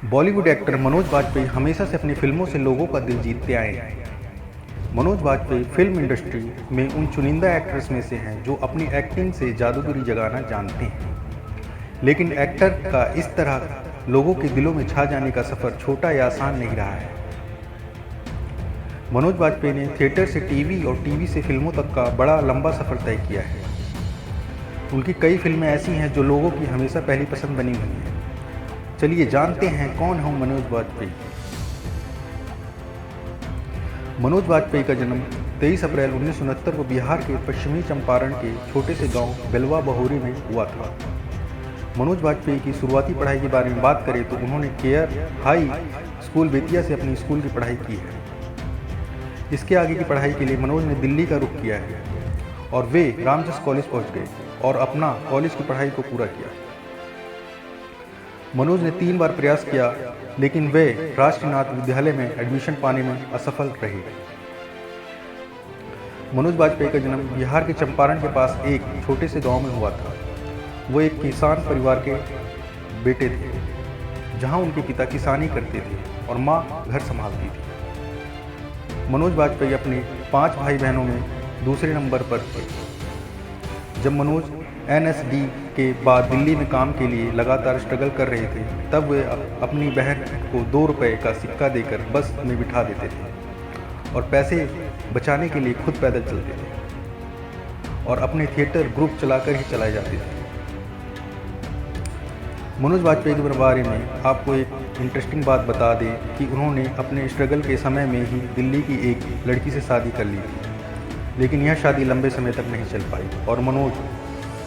Bollywood actor Manoj Bajpayee हमेशा से अपनी फिल्मों से लोगों का दिल जीतते आए हैं। मनोज बाजपेयी फिल्म इंडस्ट्री में उन चुनिंदा एक्टर्स में से हैं जो अपनी एक्टिंग से जादूगरी जगाना जानते हैं। लेकिन एक्टर का इस तरह लोगों के दिलों में छा जाने का सफ़र छोटा या आसान नहीं रहा है। मनोज बाजपेयी ने थिएटर से टीवी और टीवी से फिल्मों तक का बड़ा लंबा सफ़र तय किया है। उनकी कई फिल्में ऐसी हैं जो लोगों की हमेशा पहली पसंद बनी हुई हैं। चलिए जानते हैं कौन है मनोज बाजपेयी। मनोज बाजपेयी का जन्म 23 अप्रैल 1969 को बिहार के पश्चिमी चंपारण के छोटे से गांव बेलवा बहोरी में हुआ था। मनोज बाजपेयी की शुरुआती पढ़ाई के बारे में बात करें तो उन्होंने केयर हाई स्कूल बेतिया से अपनी स्कूल की पढ़ाई की है। इसके आगे की पढ़ाई के लिए मनोज ने दिल्ली का रुख किया है और वे रामजस कॉलेज पहुंच गए और अपना कॉलेज की पढ़ाई को पूरा किया। मनोज ने 3 बार प्रयास किया लेकिन वे राष्ट्रीयनाथ विद्यालय में एडमिशन पाने में असफल रहे। मनोज बाजपेयी का जन्म बिहार के चंपारण के पास एक छोटे से गांव में हुआ था। वो एक किसान परिवार के बेटे थे, जहां उनके पिता किसानी करते थे और मां घर संभालती थी। मनोज बाजपेयी अपने 5 भाई बहनों में दूसरे नंबर पर थे। जब मनोज NSD के बाद दिल्ली में काम के लिए लगातार स्ट्रगल कर रहे थे, तब वे अपनी बहन को 2 रुपये का सिक्का देकर बस में बिठा देते थे और पैसे बचाने के लिए खुद पैदल चलते थे और अपने थिएटर ग्रुप चलाकर ही चलाए जाते थे। मनोज बाजपेयी के बारे में आपको एक इंटरेस्टिंग बात बता दें कि उन्होंने अपने स्ट्रगल के समय में ही दिल्ली की एक लड़की से शादी कर ली थी, लेकिन यह शादी लंबे समय तक नहीं चल पाई और मनोज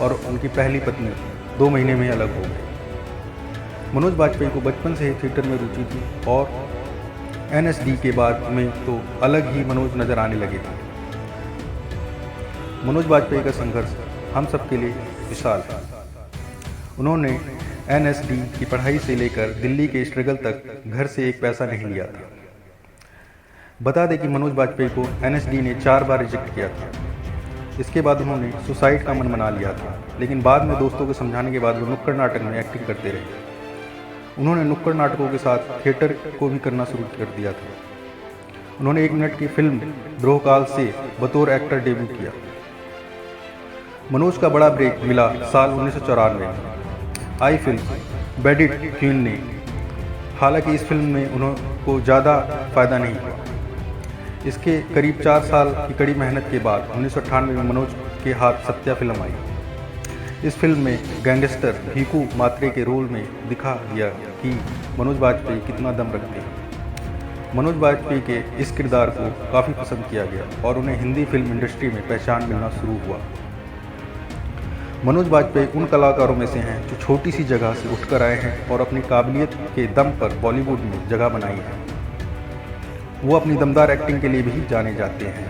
और उनकी पहली पत्नी 2 महीने में अलग हो गए। मनोज बाजपेयी को बचपन से ही थिएटर में रुचि थी और NSD के बाद में तो अलग ही मनोज नजर आने लगे थे। मनोज बाजपेयी का संघर्ष हम सब के लिए विशाल था। उन्होंने NSD की पढ़ाई से लेकर दिल्ली के स्ट्रगल तक घर से एक पैसा नहीं लिया था। बता दें कि मनोज बाजपेयी को NSD ने 4 बार रिजेक्ट किया था। इसके बाद उन्होंने सुसाइड का मन बना लिया था, लेकिन बाद में दोस्तों को समझाने के बाद वो नुक्कड़ नाटक में एक्टिंग करते रहे। उन्होंने नुक्कड़ नाटकों के साथ थिएटर को भी करना शुरू कर दिया था। उन्होंने 1 मिनट की फिल्म द्रोहकाल से बतौर एक्टर डेब्यू किया। मनोज का बड़ा ब्रेक मिला साल 1994 में आई फिल्म बेडिट क्वीन ने। हालांकि इस फिल्म में उनको ज़्यादा फायदा नहीं हुआ। इसके करीब 4 साल की कड़ी मेहनत के बाद 1998 में मनोज के हाथ सत्या फिल्म आई। इस फिल्म में गैंगस्टर भीकू मात्रे के रोल में दिखा दिया कि मनोज बाजपेयी कितना दम रखते हैं। मनोज बाजपेयी के इस किरदार को काफ़ी पसंद किया गया और उन्हें हिंदी फिल्म इंडस्ट्री में पहचान मिलना शुरू हुआ। मनोज बाजपेयी उन कलाकारों में से हैं जो छोटी सी जगह से उठकर आए हैं और अपनी काबिलियत के दम पर बॉलीवुड में जगह बनाई है। वो अपनी दमदार एक्टिंग के लिए भी जाने जाते हैं।